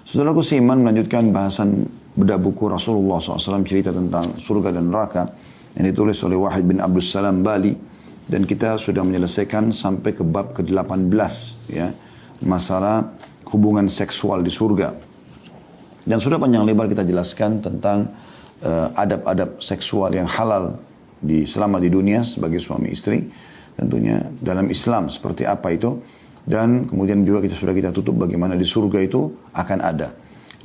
Saudaraku seiman, melanjutkan bahasan bedah buku Rasulullah SAW cerita tentang surga dan neraka yang ditulis oleh Wahid bin Abdul Salam Bali, dan kita sudah menyelesaikan sampai ke bab ke-18 ya, masalah hubungan seksual di surga. Dan sudah panjang lebar kita jelaskan tentang adab-adab seksual yang halal selama di dunia sebagai suami istri, tentunya dalam Islam seperti apa itu. Dan kemudian juga sudah kita tutup bagaimana di surga itu akan ada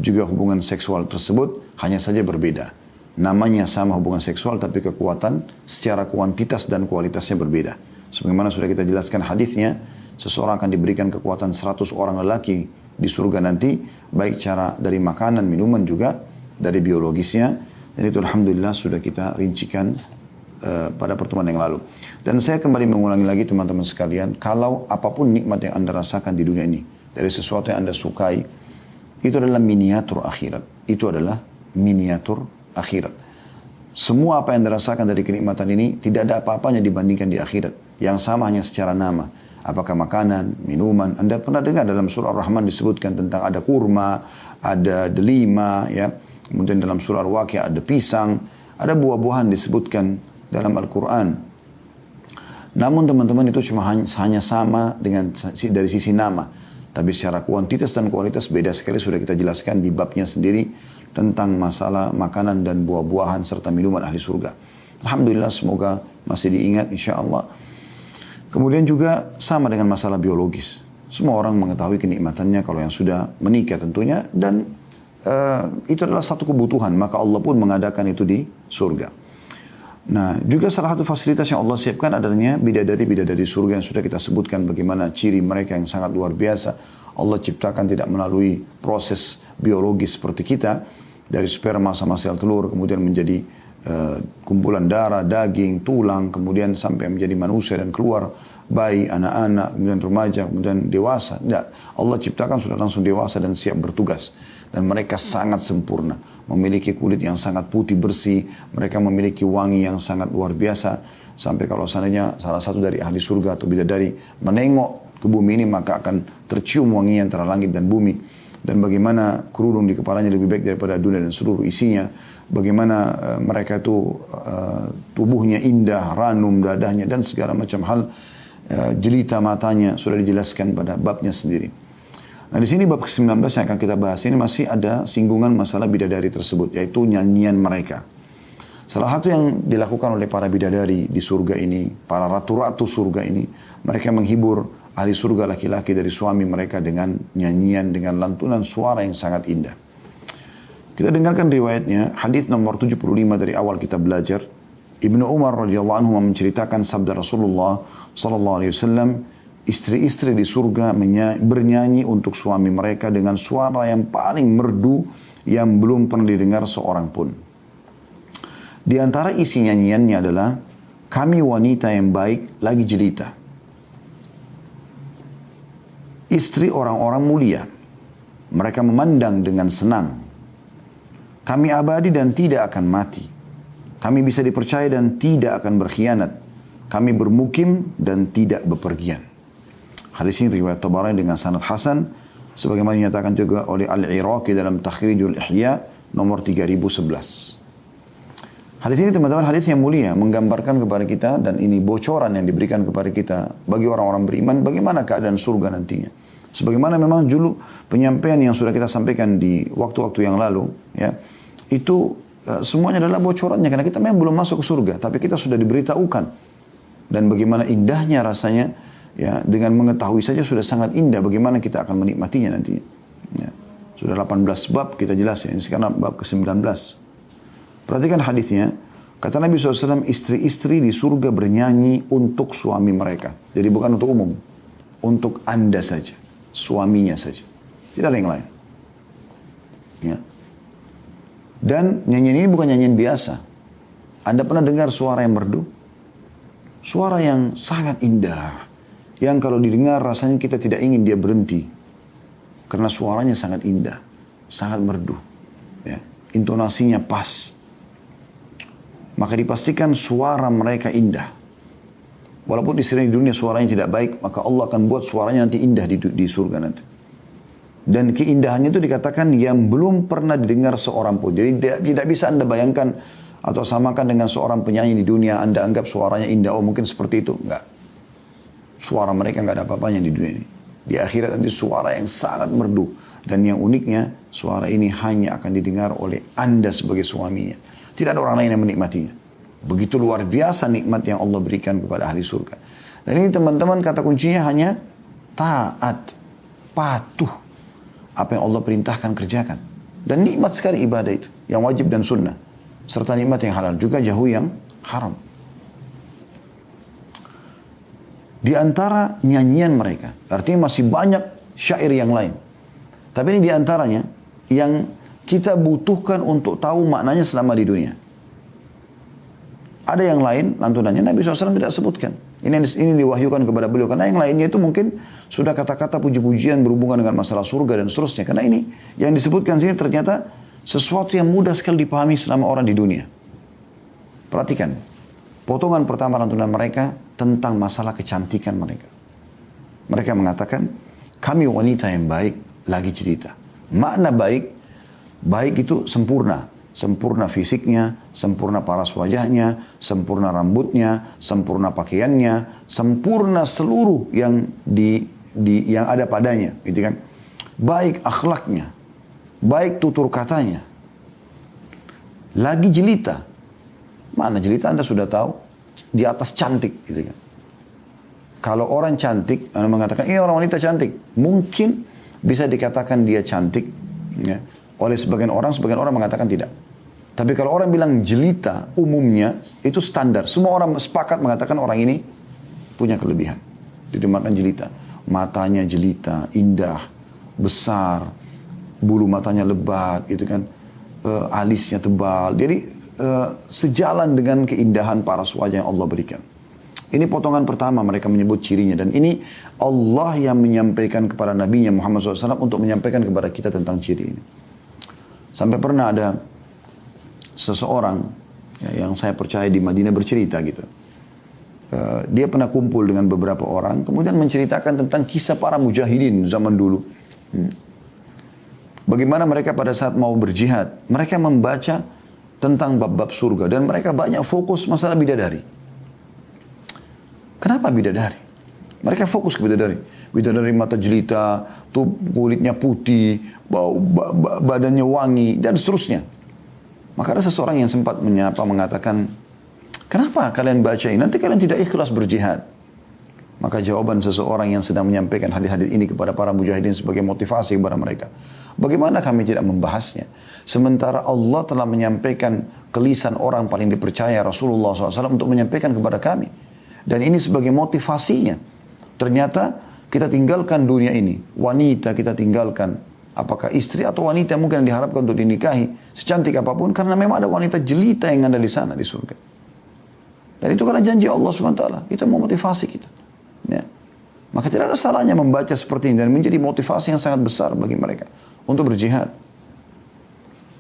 juga hubungan seksual tersebut, hanya saja berbeda. Namanya sama hubungan seksual, tapi kekuatan secara kuantitas dan kualitasnya berbeda. Sebagaimana sudah kita jelaskan hadisnya, seseorang akan diberikan kekuatan 100 orang lelaki di surga nanti, baik cara dari makanan, minuman, juga dari biologisnya. Dan itu alhamdulillah sudah kita rincikan pada pertemuan yang lalu. Dan saya kembali mengulangi lagi teman-teman sekalian, kalau apapun nikmat yang Anda rasakan di dunia ini, dari sesuatu yang Anda sukai, itu adalah miniatur akhirat. Itu adalah miniatur akhirat. Semua apa yang Anda rasakan dari kenikmatan ini, tidak ada apa-apanya dibandingkan di akhirat. Yang sama hanya secara nama. Apakah makanan, minuman. Anda pernah dengar dalam surah Ar-Rahman disebutkan tentang ada kurma, ada delima, ya. Kemudian dalam surah Al-Waqi'ah ada pisang, ada buah-buahan disebutkan dalam Al-Quran. Namun teman-teman, itu cuma hanya sama dengan dari sisi nama. Tapi secara kuantitas dan kualitas beda sekali, sudah kita jelaskan di babnya sendiri tentang masalah makanan dan buah-buahan serta minuman ahli surga. Alhamdulillah, semoga masih diingat insyaAllah. Kemudian juga sama dengan masalah biologis. Semua orang mengetahui kenikmatannya kalau yang sudah menikah tentunya. Dan itu adalah satu kebutuhan. Maka Allah pun mengadakan itu di surga. Nah, juga salah satu fasilitas yang Allah siapkan adanya bidadari-bidadari surga yang sudah kita sebutkan bagaimana ciri mereka yang sangat luar biasa. Allah ciptakan tidak melalui proses biologis seperti kita, dari sperma sama sel telur, kemudian menjadi kumpulan darah, daging, tulang, kemudian sampai menjadi manusia dan keluar bayi, anak-anak, kemudian remaja, kemudian dewasa. Tidak, Allah ciptakan sudah langsung dewasa dan siap bertugas. Dan mereka sangat sempurna, memiliki kulit yang sangat putih bersih, mereka memiliki wangi yang sangat luar biasa, sampai kalau seandainya salah satu dari ahli surga atau bidadari menengok ke bumi ini, maka akan tercium wangi antara langit dan bumi. Dan bagaimana kerudung di kepalanya lebih baik daripada dunia dan seluruh isinya, bagaimana mereka itu tubuhnya indah, ranum dadahnya, dan segala macam hal, jelita matanya sudah dijelaskan pada babnya sendiri. Nah, di sini bab ke-19 yang akan kita bahas ini masih ada singgungan masalah bidadari tersebut, yaitu nyanyian mereka. Salah satu yang dilakukan oleh para bidadari di surga ini, para ratu-ratu surga ini, mereka menghibur ahli surga laki-laki dari suami mereka dengan nyanyian, dengan lantunan suara yang sangat indah. Kita dengarkan riwayatnya, hadis nomor 75 dari awal kita belajar. Ibnu Umar radhiyallahu anhu menceritakan sabda Rasulullah sallallahu alaihi wasallam, istri-istri di surga bernyanyi untuk suami mereka dengan suara yang paling merdu yang belum pernah didengar seorang pun. Di antara isi nyanyiannya adalah, kami wanita yang baik lagi jelita, istri orang-orang mulia, mereka memandang dengan senang. Kami abadi dan tidak akan mati. Kami bisa dipercaya dan tidak akan berkhianat. Kami bermukim dan tidak bepergian. Hadis ini riwayat Tabarani dengan sanad hasan, sebagaimana dinyatakan juga oleh Al-Iraqi dalam Takhrijul Ihya nomor 3011. Hadis ini teman-teman hadis yang mulia, menggambarkan kepada kita, dan ini bocoran yang diberikan kepada kita bagi orang-orang beriman bagaimana keadaan surga nantinya. Sebagaimana memang dulu penyampaian yang sudah kita sampaikan di waktu-waktu yang lalu, ya, itu semuanya adalah bocorannya karena kita memang belum masuk ke surga, tapi kita sudah diberitahukan dan bagaimana indahnya rasanya. Ya, dengan mengetahui saja sudah sangat indah bagaimana kita akan menikmatinya nanti. Ya. Sudah 18 bab kita jelas ya. Ini sekarang bab ke-19. Perhatikan hadisnya. Kata Nabi SAW, istri-istri di surga bernyanyi untuk suami mereka. Jadi bukan untuk umum. Untuk Anda saja. Suaminya saja. Tidak ada yang lain. Ya. Dan nyanyian ini bukan nyanyian biasa. Anda pernah dengar suara yang merdu? Suara yang sangat indah. Yang kalau didengar rasanya kita tidak ingin dia berhenti. Karena suaranya sangat indah. Sangat merdu. Ya. Intonasinya pas. Maka dipastikan suara mereka indah. Walaupun istri di dunia suaranya tidak baik, maka Allah akan buat suaranya nanti indah di surga nanti. Dan keindahannya itu dikatakan yang belum pernah didengar seorang pun. Jadi tidak bisa Anda bayangkan atau samakan dengan seorang penyanyi di dunia. Anda anggap suaranya indah, oh mungkin seperti itu. Enggak. Suara mereka enggak ada apa-apanya di dunia ini. Di akhirat nanti suara yang sangat merdu. Dan yang uniknya, suara ini hanya akan didengar oleh Anda sebagai suaminya. Tidak ada orang lain yang menikmatinya. Begitu luar biasa nikmat yang Allah berikan kepada ahli surga. Dan ini teman-teman kata kuncinya hanya taat, patuh. Apa yang Allah perintahkan kerjakan. Dan nikmat sekali ibadah itu. Yang wajib dan sunnah. Serta nikmat yang halal. Juga jauh yang haram. Di antara nyanyian mereka. Artinya masih banyak syair yang lain. Tapi ini di antaranya. Yang kita butuhkan untuk tahu maknanya selama di dunia. Ada yang lain, lantunannya Nabi SAW tidak sebutkan. Ini diwahyukan kepada beliau. Karena yang lainnya itu mungkin sudah kata-kata puji-pujian berhubungan dengan masalah surga dan seterusnya. Karena ini yang disebutkan sini ternyata sesuatu yang mudah sekali dipahami selama orang di dunia. Perhatikan. Potongan pertama lantunan mereka tentang masalah kecantikan mereka. Mereka mengatakan, kami wanita yang baik lagi cerita. Makna baik, baik itu sempurna. Sempurna fisiknya, sempurna paras wajahnya, sempurna rambutnya, sempurna pakaiannya, sempurna seluruh yang yang ada padanya, gitu kan? Baik akhlaknya, baik tutur katanya. Lagi jelita. Mana jelita Anda sudah tahu? Di atas cantik, gitu kan? Kalau orang cantik, Anda mengatakan, ini orang wanita cantik. Mungkin bisa dikatakan dia cantik, ya. Oleh sebagian orang mengatakan tidak. Tapi kalau orang bilang jelita, umumnya itu standar. Semua orang sepakat mengatakan orang ini punya kelebihan. Jadi makna jelita. Matanya jelita, indah, besar, bulu matanya lebat, itu kan, alisnya tebal. Jadi sejalan dengan keindahan paras wajah yang Allah berikan. Ini potongan pertama mereka menyebut cirinya. Dan ini Allah yang menyampaikan kepada Nabi Muhammad SAW untuk menyampaikan kepada kita tentang ciri ini. Sampai pernah ada seseorang ya, yang saya percaya di Madinah bercerita gitu. Dia pernah kumpul dengan beberapa orang, kemudian menceritakan tentang kisah para mujahidin zaman dulu. Bagaimana mereka pada saat mau berjihad, mereka membaca tentang bab-bab surga dan mereka banyak fokus masalah bidadari. Kenapa bidadari? Mereka fokus ke bidadari. Bidadari mata jelita, kulitnya putih, badannya wangi, dan seterusnya. Maka ada seseorang yang sempat menyapa mengatakan, kenapa kalian baca ini? Nanti kalian tidak ikhlas berjihad. Maka jawaban seseorang yang sedang menyampaikan hadis-hadis ini kepada para mujahidin sebagai motivasi kepada mereka. Bagaimana kami tidak membahasnya? Sementara Allah telah menyampaikan ke lisan orang paling dipercaya Rasulullah SAW untuk menyampaikan kepada kami. Dan ini sebagai motivasinya. Ternyata kita tinggalkan dunia ini. Wanita kita tinggalkan. Apakah istri atau wanita yang mungkin diharapkan untuk dinikahi. Secantik apapun. Karena memang ada wanita jelita yang ada di sana di surga. Dan itu karena janji Allah SWT. Itu memotivasi kita. Ya. Maka tidak ada salahnya membaca seperti ini. Dan menjadi motivasi yang sangat besar bagi mereka. Untuk berjihad.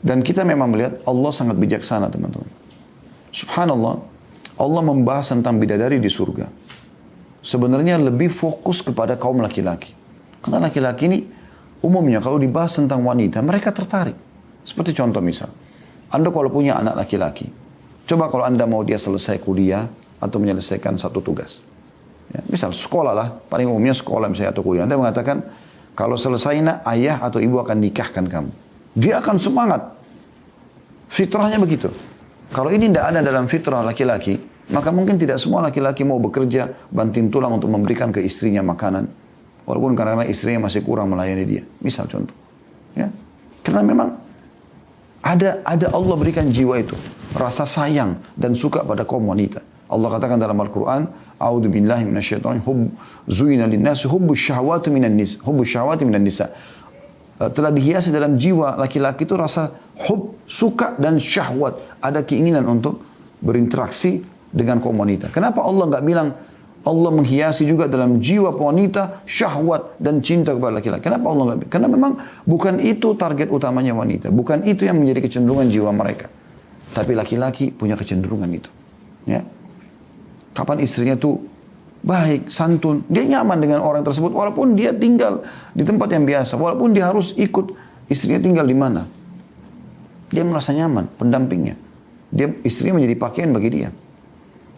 Dan kita memang melihat Allah sangat bijaksana teman-teman. Subhanallah. Allah membahas tentang bidadari di surga. Sebenarnya lebih fokus kepada kaum laki-laki. Karena laki-laki ini umumnya kalau dibahas tentang wanita, mereka tertarik. Seperti contoh misal, Anda kalau punya anak laki-laki, coba kalau Anda mau dia selesai kuliah atau menyelesaikan satu tugas. Ya, misal sekolah lah, paling umumnya sekolah misalnya atau kuliah. Anda mengatakan, kalau selesai nak, ayah atau ibu akan nikahkan kamu. Dia akan semangat. Fitrahnya begitu. Kalau ini tidak ada dalam fitrah laki-laki, maka mungkin tidak semua laki-laki mau bekerja, banting tulang untuk memberikan ke istrinya makanan. Walaupun karena istrinya masih kurang melayani dia. Misal contoh. Ya. Karena memang ada Allah berikan jiwa itu. Rasa sayang dan suka pada kaum wanita. Allah katakan dalam Al-Quran, A'udhu billahi minasyaitonir zuyina linnasi hubbus syahwati minan nisa. Telah dihiasi dalam jiwa laki-laki itu rasa suka dan syahwat. Ada keinginan untuk berinteraksi dengan kaum wanita. Kenapa Allah nggak bilang Allah menghiasi juga dalam jiwa wanita syahwat dan cinta kepada laki-laki? Kenapa Allah nggak? Karena memang bukan itu target utamanya wanita, bukan itu yang menjadi kecenderungan jiwa mereka. Tapi laki-laki punya kecenderungan itu. Ya. Kapan istrinya tuh baik, santun. Dia nyaman dengan orang tersebut walaupun dia tinggal di tempat yang biasa. Walaupun dia harus ikut istrinya tinggal di mana. Dia merasa nyaman, pendampingnya. Istrinya menjadi pakaian bagi dia.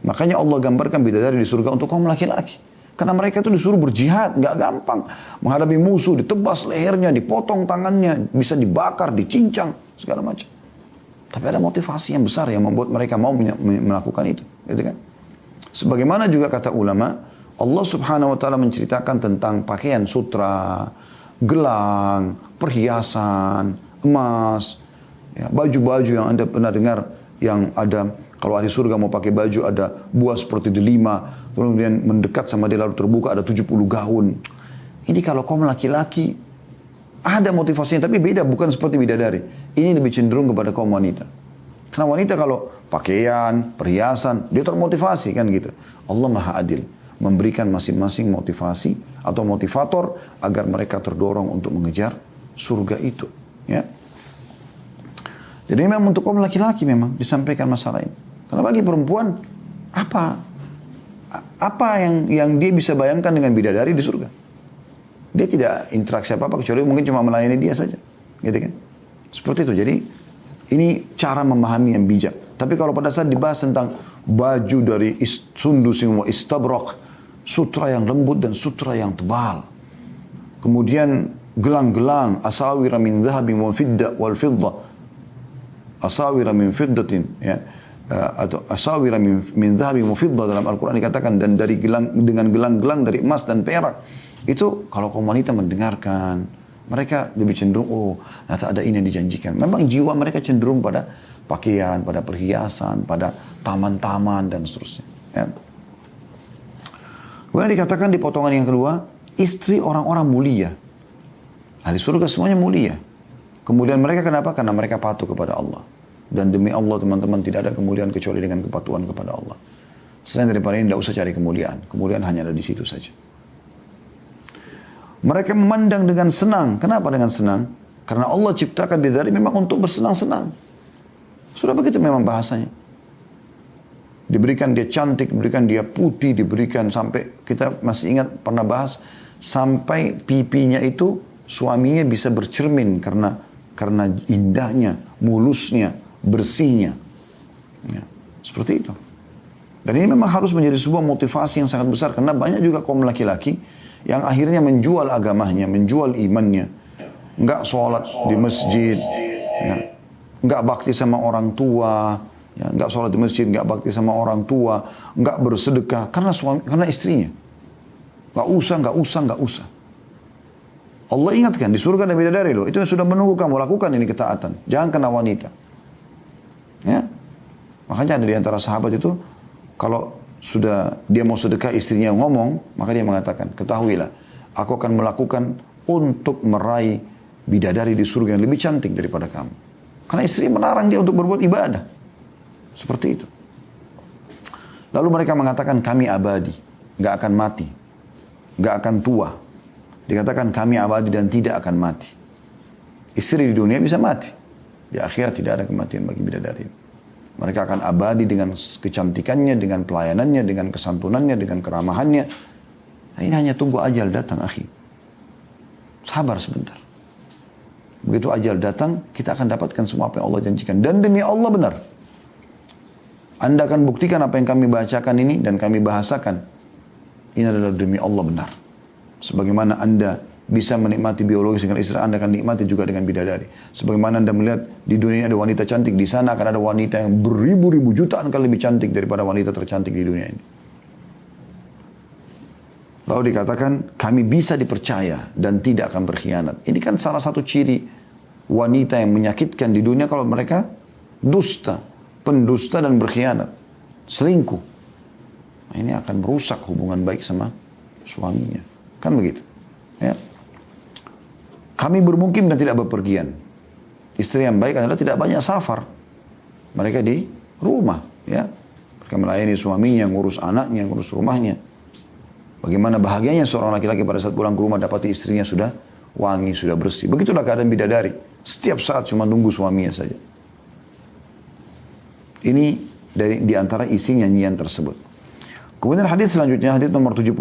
Makanya Allah gambarkan bidadari di surga untuk kaum laki-laki. Karena mereka itu disuruh berjihad, nggak gampang. Menghadapi musuh, ditebas lehernya, dipotong tangannya, bisa dibakar, dicincang, segala macam. Tapi ada motivasi yang besar yang membuat mereka mau melakukan itu. Gitu kan? Sebagaimana juga kata ulama, Allah subhanahu wa ta'ala menceritakan tentang pakaian sutra, gelang, perhiasan, emas, ya, baju-baju yang Anda pernah dengar, yang ada, kalau ahli surga mau pakai baju, ada buah seperti delima, kemudian mendekat sama dia lalu terbuka, ada 70 gaun. Ini kalau kaum laki-laki, ada motivasinya, tapi beda, bukan seperti bidadari. Ini lebih cenderung kepada kaum wanita. Karena wanita kalau pakaian, perhiasan, dia termotivasi kan gitu. Allah Maha Adil, memberikan masing-masing motivasi atau motivator agar mereka terdorong untuk mengejar surga itu. Ya. Jadi memang untuk kaum laki-laki memang disampaikan masalah ini. Karena bagi perempuan, apa yang dia bisa bayangkan dengan bidadari di surga? Dia tidak interaksi apa-apa kecuali mungkin cuma melayani dia saja. Gitu kan? Seperti itu. Jadi ini cara memahami yang bijak. Tapi kalau pada saat dibahas tentang baju dari sundusin wa istabrak, sutra yang lembut dan sutra yang tebal. Kemudian gelang-gelang, asawira min zahabin wa fidda wal fidda. Asawira min fiddatin, ya. Atau asawira min zahabin wa fidda dalam Al-Quran dikatakan, dan dari dengan gelang-gelang dari emas dan perak. Itu kalau kaum wanita mendengarkan, mereka lebih cenderung, oh, ternyata ada ini yang dijanjikan. Memang jiwa mereka cenderung pada pakaian, pada perhiasan, pada taman-taman, dan seterusnya. Ya. Kemudian dikatakan di potongan yang kedua, istri orang-orang mulia. Ahli surga semuanya mulia. Kemudian mereka kenapa? Karena mereka patuh kepada Allah. Dan demi Allah teman-teman, tidak ada kemuliaan kecuali dengan kepatuhan kepada Allah. Selain daripada ini, tidak usah cari kemuliaan. Kemuliaan hanya ada di situ saja. Mereka memandang dengan senang. Kenapa dengan senang? Karena Allah ciptakan bidadari memang untuk bersenang-senang. Sudah begitu memang bahasanya. Diberikan dia cantik, diberikan dia putih, diberikan sampai, kita masih ingat pernah bahas, sampai pipinya itu suaminya bisa bercermin karena indahnya, mulusnya, bersihnya. Ya, seperti itu. Dan ini memang harus menjadi sebuah motivasi yang sangat besar. Karena banyak juga kaum laki-laki yang akhirnya menjual agamanya, menjual imannya. Enggak sholat di masjid, ya. Enggak bakti sama orang tua, ya. Enggak sholat di masjid, enggak bakti sama orang tua, enggak bersedekah karena istrinya. Enggak usah. Allah ingatkan di surga ada bidadari loh, itu yang sudah menunggu kamu, lakukan ini ketaatan, jangan kena wanita. Ya. Makanya ada di antara sahabat itu, kalau sudah dia mau sedekah, istrinya ngomong, maka dia mengatakan, ketahuilah, aku akan melakukan untuk meraih bidadari di surga yang lebih cantik daripada kamu. Karena istri melarang dia untuk berbuat ibadah. Seperti itu. Lalu mereka mengatakan, kami abadi, gak akan mati, gak akan tua. Dikatakan kami abadi dan tidak akan mati. Istri di dunia bisa mati. Di akhirat tidak ada kematian bagi bidadari. Mereka akan abadi dengan kecantikannya, dengan pelayanannya, dengan kesantunannya, dengan keramahannya. Nah, ini hanya tunggu ajal datang, akhi. Sabar sebentar. Begitu ajal datang, kita akan dapatkan semua apa yang Allah janjikan. Dan demi Allah benar. Anda akan buktikan apa yang kami bacakan ini dan kami bahasakan. Ini adalah demi Allah benar. Sebagaimana Anda bisa menikmati biologis dengan istri, Anda akan nikmati juga dengan bidadari. Sebagaimana Anda melihat di dunia ada wanita cantik, di sana akan ada wanita yang beribu-ribu jutaan kali lebih cantik daripada wanita tercantik di dunia ini. Lalu dikatakan, kami bisa dipercaya dan tidak akan berkhianat. Ini kan salah satu ciri wanita yang menyakitkan di dunia kalau mereka dusta, pendusta dan berkhianat, selingkuh. Nah, ini akan merusak hubungan baik sama suaminya. Kan begitu. Ya. Kami bermukim dan tidak bepergian. Istri yang baik adalah tidak banyak safar. Mereka di rumah. Ya. Mereka melayani suaminya, ngurus anaknya, ngurus rumahnya. Bagaimana bahagianya seorang laki-laki pada saat pulang ke rumah dapati istrinya sudah wangi, sudah bersih. Begitulah keadaan bidadari. Setiap saat cuma nunggu suaminya saja. Ini di antara isi nyanyian tersebut. Kemudian hadis selanjutnya, hadis nomor 76,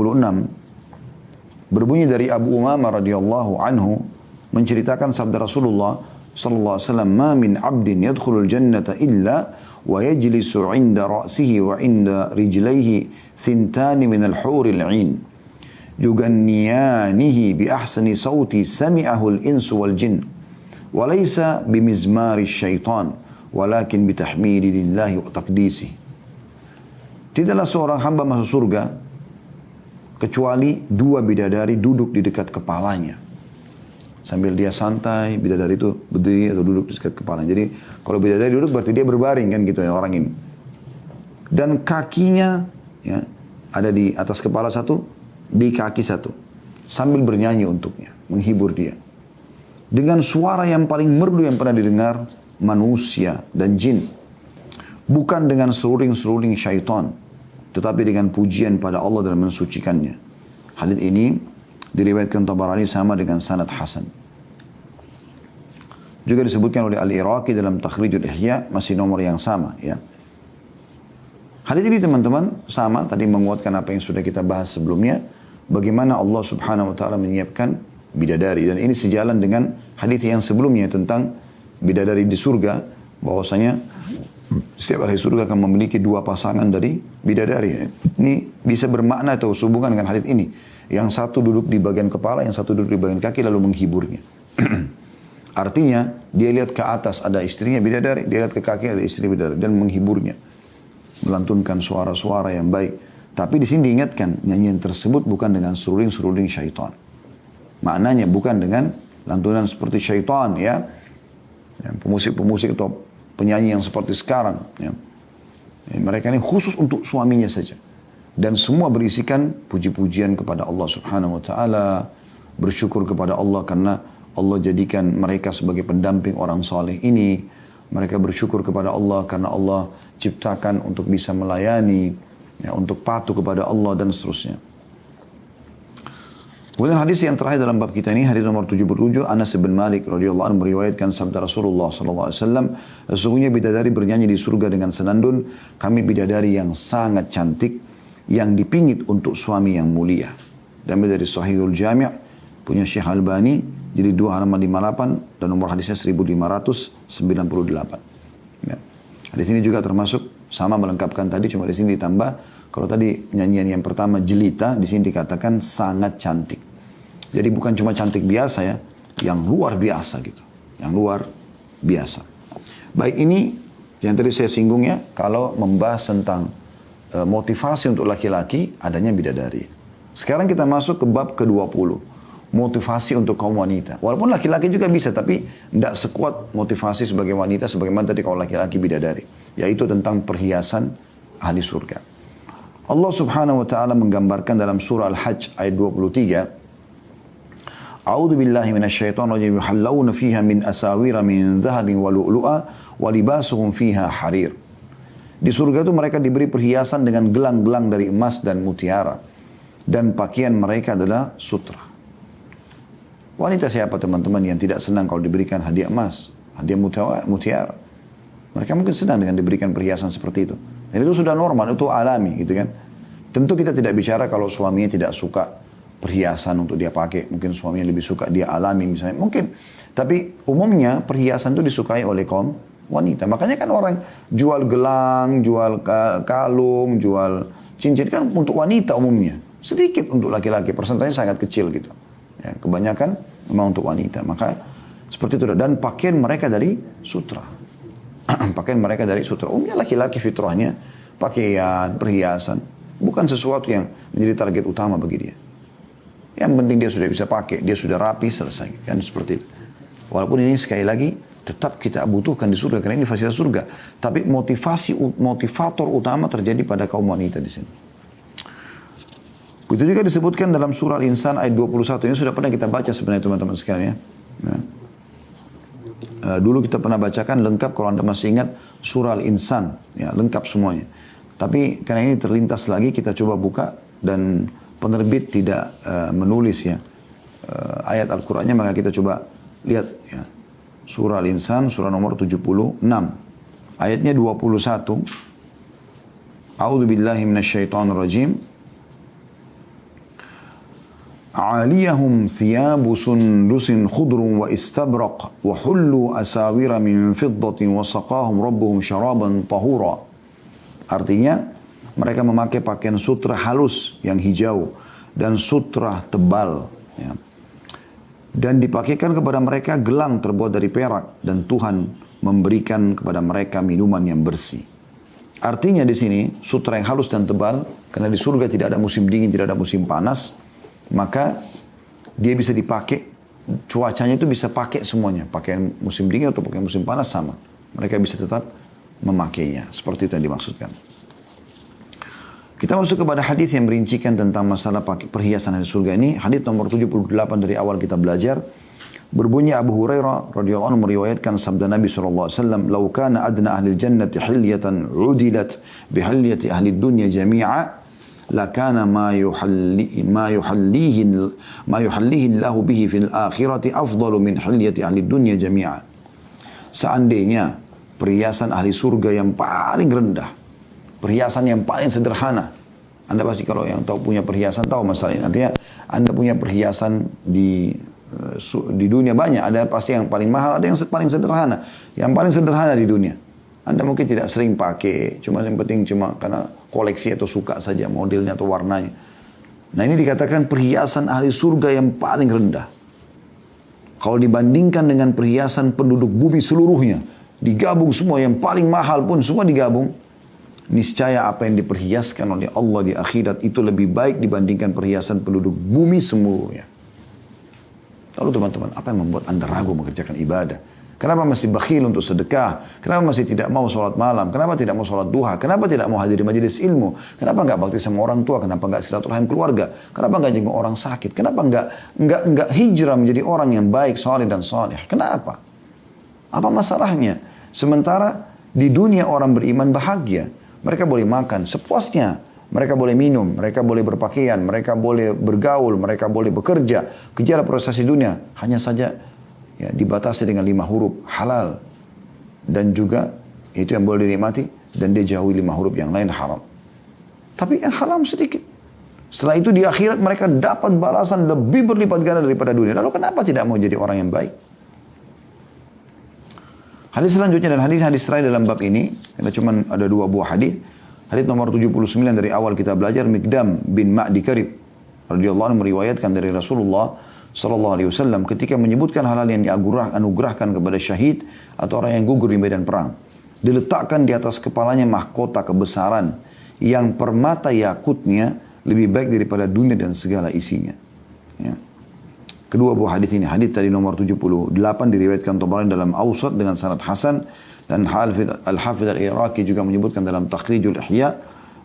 berbunyi dari Abu Umamah radhiyallahu anhu menceritakan sabda Rasulullah sallallahu alaihi wasallam, "Ma min 'abdin yadkhulul jannata illa wa yajlisu 'inda ra'sihi wa 'inda rijlaihi thintani min al-huril 'ain yuganniyanihi bi ahsani sauti sami'ahu al-insu wal jin wa laysa bimizmari syaitan walakin bitahmidi lillahi wa taqdisi." Tidaklah seorang hamba masuk surga kecuali dua bidadari duduk di dekat kepalanya. Sambil dia santai, bidadari itu berdiri atau duduk di dekat kepalanya. Jadi kalau bidadari duduk berarti dia berbaring kan gitu ya orang ini. Dan kakinya ya, ada di atas kepala satu, di kaki satu. Sambil bernyanyi untuknya, menghibur dia. Dengan suara yang paling merdu yang pernah didengar manusia dan jin. Bukan dengan seruling-seruling syaitan, tetapi dengan pujian pada Allah dan mensucikannya. Hadits ini diriwayatkan Tabarani sama dengan sanad hasan. Juga disebutkan oleh Al-Iraqi dalam Takhrijul Ihya, masih nomor yang sama ya. Hadits ini teman-teman sama tadi menguatkan apa yang sudah kita bahas sebelumnya, bagaimana Allah Subhanahu wa taala menyiapkan bidadari, dan ini sejalan dengan hadits yang sebelumnya tentang bidadari di surga, bahwasanya setiap ahli surga akan memiliki dua pasangan dari bidadari. Ini bisa bermakna atau hubungan dengan hadits ini. Yang satu duduk di bagian kepala, yang satu duduk di bagian kaki lalu menghiburnya. Artinya dia lihat ke atas ada istrinya bidadari, dia lihat ke kaki ada istri bidadari dan menghiburnya. Melantunkan suara-suara yang baik. Tapi di sini diingatkan nyanyian tersebut bukan dengan seruling-seruling syaitan. Maknanya bukan dengan lantunan seperti syaitan ya. Pemusik-pemusik atau penyanyi yang seperti sekarang ya. Mereka ini khusus untuk suaminya saja, dan semua berisikan puji-pujian kepada Allah Subhanahu wa taala, bersyukur kepada Allah karena Allah jadikan mereka sebagai pendamping orang saleh ini. Mereka bersyukur kepada Allah karena Allah ciptakan untuk bisa melayani ya, untuk patuh kepada Allah dan seterusnya. Kemudian hadis yang terakhir dalam bab kita ini, hadis nomor 77, Anas bin Malik radhiyallahu anhu meriwayatkan sabda Rasulullah sallallahu alaihi wasallam, sesungguhnya bidadari bernyanyi di surga dengan senandun, kami bidadari yang sangat cantik, yang dipingit untuk suami yang mulia. Dan dari Sahihul Jami' punya Syekh Albani, jadi 2 halaman 58 dan nomor hadisnya 1598. Ya. Hadis ini juga termasuk sama melengkapkan tadi, cuma di sini ditambah, kalau tadi nyanyian yang pertama jelita, di sini dikatakan sangat cantik. Jadi bukan cuma cantik biasa ya, yang luar biasa gitu. Yang luar biasa. Baik, ini yang tadi saya singgung ya, kalau membahas tentang motivasi untuk laki-laki, adanya bidadari. Sekarang kita masuk ke bab ke-20. Motivasi untuk kaum wanita. Walaupun laki-laki juga bisa, tapi tidak sekuat motivasi sebagai wanita, sebagaimana tadi kalau laki-laki bidadari. Yaitu tentang perhiasan ahli surga. Allah Subhanahu wa taala menggambarkan dalam surah Al-Hajj ayat 23, A'udzu billahi minasyaitonir rajim, yuhallawna fiha min asawira min dhahabin wa lu'lu'a wa libasuhum fiha harir. Di surga itu mereka diberi perhiasan dengan gelang-gelang dari emas dan mutiara, dan pakaian mereka adalah sutra. Wanita siapa teman-teman yang tidak senang kalau diberikan hadiah emas, hadiah mutiara? Mereka mungkin senang dengan diberikan perhiasan seperti itu. Dan itu sudah normal, itu alami gitu kan. Tentu kita tidak bicara kalau suaminya tidak suka perhiasan untuk dia pakai. Mungkin suaminya lebih suka dia alami misalnya. Mungkin. Tapi umumnya perhiasan itu disukai oleh kaum wanita. Makanya kan orang jual gelang, jual kalung, jual cincin kan untuk wanita umumnya. Sedikit untuk laki-laki. Persentasenya sangat kecil gitu. Ya, kebanyakan memang untuk wanita. Maka seperti itu. Dan pakaian mereka dari sutra. Pakaian mereka dari sutra. Umumnya laki-laki fitrahnya pakaian, perhiasan bukan sesuatu yang menjadi target utama bagi dia. Yang penting dia sudah bisa pakai, dia sudah rapi, selesai. Kan seperti itu. Walaupun ini sekali lagi tetap kita butuhkan di surga karena ini fasilitas surga. Tapi motivator utama terjadi pada kaum wanita di sini. Itu juga disebutkan dalam surah Al-Insan ayat 21. Ini sudah pernah kita baca sebenarnya teman-teman sekalian ya. Dulu kita pernah bacakan lengkap kalau Anda masih ingat surah Al-Insan. Ya, lengkap semuanya. Tapi karena ini terlintas lagi kita coba buka dan penerbit tidak menulis ya ayat Al-Qur'annya, maka kita coba lihat ya. Surah Al-Insan surah nomor 76. Ayatnya 21. A'udzu billahi minasyaitonir rajim. عاليهم ثياب سندس خضر واستبرق وحلوا أساور من فضة وسقاهم ربهم شرابا طهورا. Artinya mereka memakai pakaian sutra halus yang hijau dan sutra tebal, ya. Dan dipakaikan kepada mereka gelang terbuat dari perak, dan Tuhan memberikan kepada mereka minuman yang bersih. Artinya di sini sutra yang halus dan tebal, karena di surga tidak ada musim dingin, tidak ada musim panas, maka dia bisa dipakai, cuacanya itu bisa pakai semuanya. Pakaian musim dingin atau pakaian musim panas sama. Mereka bisa tetap memakainya. Seperti itu yang dimaksudkan. Kita masuk kepada hadis yang merincikan tentang masalah perhiasan di surga ini. Hadis nomor 78 dari awal kita belajar. Berbunyi Abu Hurairah radhiyallahu anhu meriwayatkan sabda Nabi SAW. "Lau kana adna ahli jannati hilyatan udilat bihilyati ahli dunya jami'a. Lakana ma yuhallihi Allahu bihi fil akhirati afdalu min hilyati ahli dunya jami'a." Seandainya perhiasan ahli surga yang paling rendah, perhiasan yang paling sederhana. Anda pasti kalau yang tahu punya perhiasan tahu masalah ini. Artinya Anda punya perhiasan di dunia banyak. Ada pasti yang paling mahal, ada yang paling sederhana. Yang paling sederhana di dunia. Anda mungkin tidak sering pakai, cuma yang penting cuma karena koleksi atau suka saja modelnya atau warnanya. Nah ini dikatakan perhiasan ahli surga yang paling rendah. Kalau dibandingkan dengan perhiasan penduduk bumi seluruhnya, digabung semua yang paling mahal pun semua digabung, niscaya apa yang diperhiaskan oleh Allah di akhirat itu lebih baik dibandingkan perhiasan penduduk bumi seluruhnya. Lalu teman-teman, apa yang membuat Anda ragu mengerjakan ibadah? Kenapa masih bakhil untuk sedekah? Kenapa masih tidak mau sholat malam? Kenapa tidak mau sholat duha? Kenapa tidak mau hadiri majelis ilmu? Kenapa enggak bakti sama orang tua? Kenapa enggak silaturahim keluarga? Kenapa enggak jenguk orang sakit? Kenapa enggak hijrah menjadi orang yang baik, saleh dan saleh? Kenapa? Apa masalahnya? Sementara di dunia orang beriman bahagia. Mereka boleh makan sepuasnya. Mereka boleh minum, mereka boleh berpakaian, mereka boleh bergaul, mereka boleh bekerja. Kejar prestasi dunia. Hanya saja ya, dibatasi dengan 5 huruf halal. Dan juga itu yang boleh dinikmati. Dan dia jauhi 5 huruf yang lain haram. Tapi yang haram sedikit. Setelah itu di akhirat mereka dapat balasan lebih berlipat ganda daripada dunia. Lalu kenapa tidak mau jadi orang yang baik? Hadis selanjutnya dan hadis-hadis terakhir dalam bab ini. Kita cuma ada 2 buah hadis. Hadis nomor 79 dari awal kita belajar. Miqdam bin Ma'di Karib radhiyallahu anhu meriwayatkan dari Rasulullah sallallahu alaihi wasallam ketika menyebutkan hal-hal yang dianugerahkan kepada syahid atau orang yang gugur di medan perang. Diletakkan di atas kepalanya mahkota kebesaran yang permata yakutnya lebih baik daripada dunia dan segala isinya. Ya. Kedua buah hadis ini, hadis tadi nomor 78 diriwayatkan Tabarani dalam Awsat dengan sanad hasan, dan Al-Hafidh Al-Iraqi juga menyebutkan dalam Takhrijul Ihya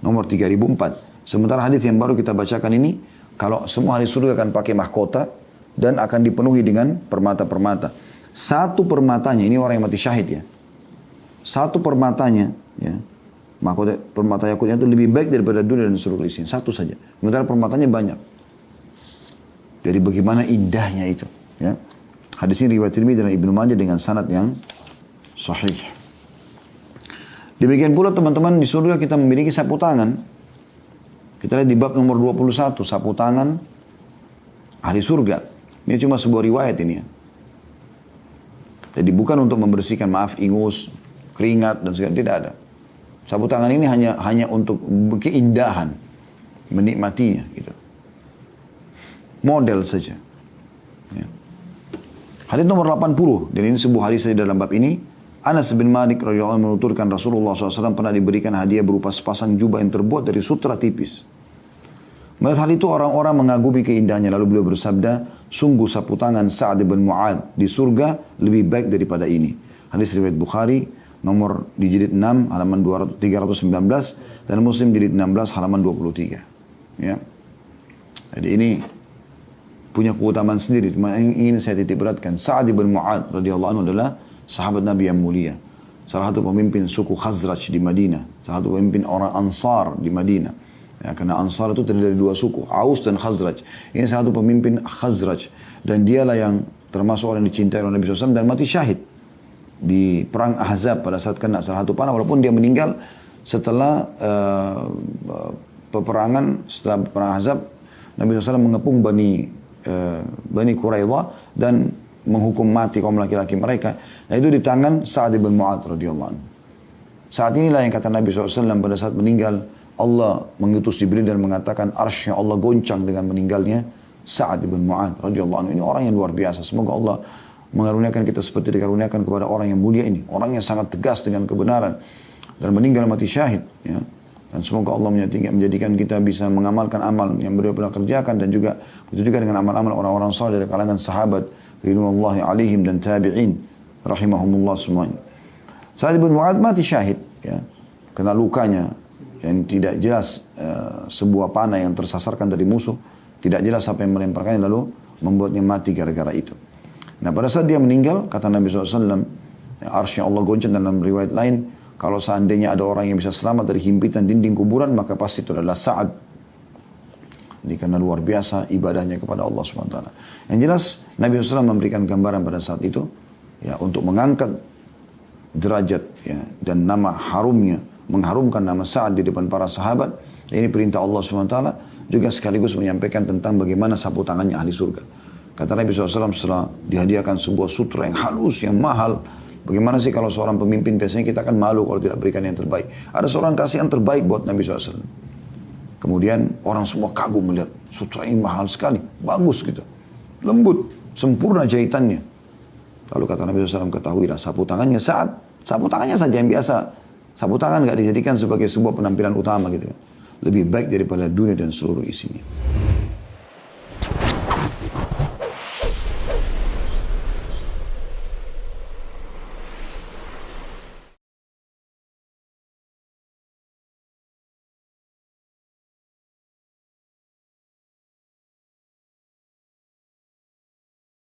nomor 3004. Sementara hadis yang baru kita bacakan ini, kalau semua ahli surga akan pakai mahkota dan akan dipenuhi dengan permata-permata. Satu permatanya, ini orang yang mati syahid ya. Satu permatanya, ya, mahkota permata yakutnya itu lebih baik daripada dunia dan seluruh isinya. Satu saja. Sementara permatanya banyak. Jadi bagaimana indahnya itu. Ya. Hadis ini riwayat Tirmidzi dan Ibnu Majah dengan sanad yang sahih. Demikian pula teman-teman di surga kita memiliki sapu tangan. Kita lihat di bab nomor 21, sapu tangan ahli surga. Ini cuma sebuah riwayat ini ya. Jadi bukan untuk membersihkan ingus, keringat dan segala, tidak ada. Sapu tangan ini hanya untuk keindahan, menikmatinya gitu. Model saja. Ya. Hadis nomor 80, dan ini sebuah hadis dalam bab ini. Anas bin Malik radhiyallahu anhu menuturkan Rasulullah SAW pernah diberikan hadiah berupa sepasang jubah yang terbuat dari sutra tipis. Melihat hal itu orang-orang mengagumi keindahannya, lalu beliau bersabda, sungguh sapu tangan Sa'ad bin Mu'ad di surga lebih baik daripada ini. Hadis riwayat Bukhari nomor di jilid 6 halaman 319 dan Muslim jilid 16 halaman 23. Ya. Jadi ini punya keutamaan sendiri. Cuma ingin saya titik beratkan. Sa'ad bin Mu'ad radhiyallahu anhu adalah sahabat Nabi yang mulia. Salah satu pemimpin suku Khazraj di Madinah. Salah satu pemimpin orang Ansar di Madinah. Ya, karena Ansar itu terdiri dari 2 suku, Aus dan Khazraj. Ini salah satu pemimpin Khazraj. Dan dialah yang termasuk orang yang dicintai oleh Nabi SAW dan mati syahid di perang Ahzab pada saat kena salah satu panah. Walaupun dia meninggal setelah peperangan, setelah perang Ahzab, Nabi SAW mengepung Bani Quraidah dan menghukum mati kaum laki-laki mereka. Nah itu di tangan Sa'ad bin Mu'adz radhiyallahu anhu. Saat inilah yang kata Nabi SAW pada saat meninggal, Allah mengutus Jibril dan mengatakan arsy Allah goncang dengan meninggalnya Sa'ad bin Mu'adz radhiyallahu anhu. Ini orang yang luar biasa. Semoga Allah mengaruniakan kita seperti dikaruniakan kepada orang yang mulia ini. Orang yang sangat tegas dengan kebenaran dan meninggal mati syahid. Ya. Dan semoga Allah menjadikan kita bisa mengamalkan amal yang beliau pernah kerjakan dan juga begitu juga dengan amal-amal orang-orang saleh dari kalangan sahabat ridwanullahi alaihim dan tabi'in rahimahumullah semuanya. Sa'ad bin Mu'adz mati syahid, ya, kena lukanya yang tidak jelas, sebuah panah yang tersasarkan dari musuh, tidak jelas apa yang melemparkannya lalu membuatnya mati gara-gara itu. Nah pada saat dia meninggal, kata Nabi SAW, arsy Allah goncang. Dalam riwayat lain, kalau seandainya ada orang yang bisa selamat dari himpitan dinding kuburan, maka pasti itu adalah Sa'ad. Ini karena luar biasa ibadahnya kepada Allah SWT. Yang jelas, Nabi SAW memberikan gambaran pada saat itu, ya, untuk mengangkat derajat, ya, dan nama harumnya, mengharumkan nama Sa'ad di depan para sahabat. Ini perintah Allah SWT, juga sekaligus menyampaikan tentang bagaimana sapu tangannya ahli surga. Kata Nabi SAW setelah dihadiahkan sebuah sutra yang halus, yang mahal. Bagaimana sih kalau seorang pemimpin, biasanya kita kan malu kalau tidak berikan yang terbaik. Ada seorang kasih yang terbaik buat Nabi SAW. Kemudian orang semua kagum melihat sutra ini mahal sekali, bagus gitu. Lembut, sempurna jahitannya. Lalu kata Nabi SAW, ketahuilah sapu tangannya sapu tangannya saja yang biasa. Sapu tangan gak dijadikan sebagai sebuah penampilan utama gitu. Lebih baik daripada dunia dan seluruh isinya.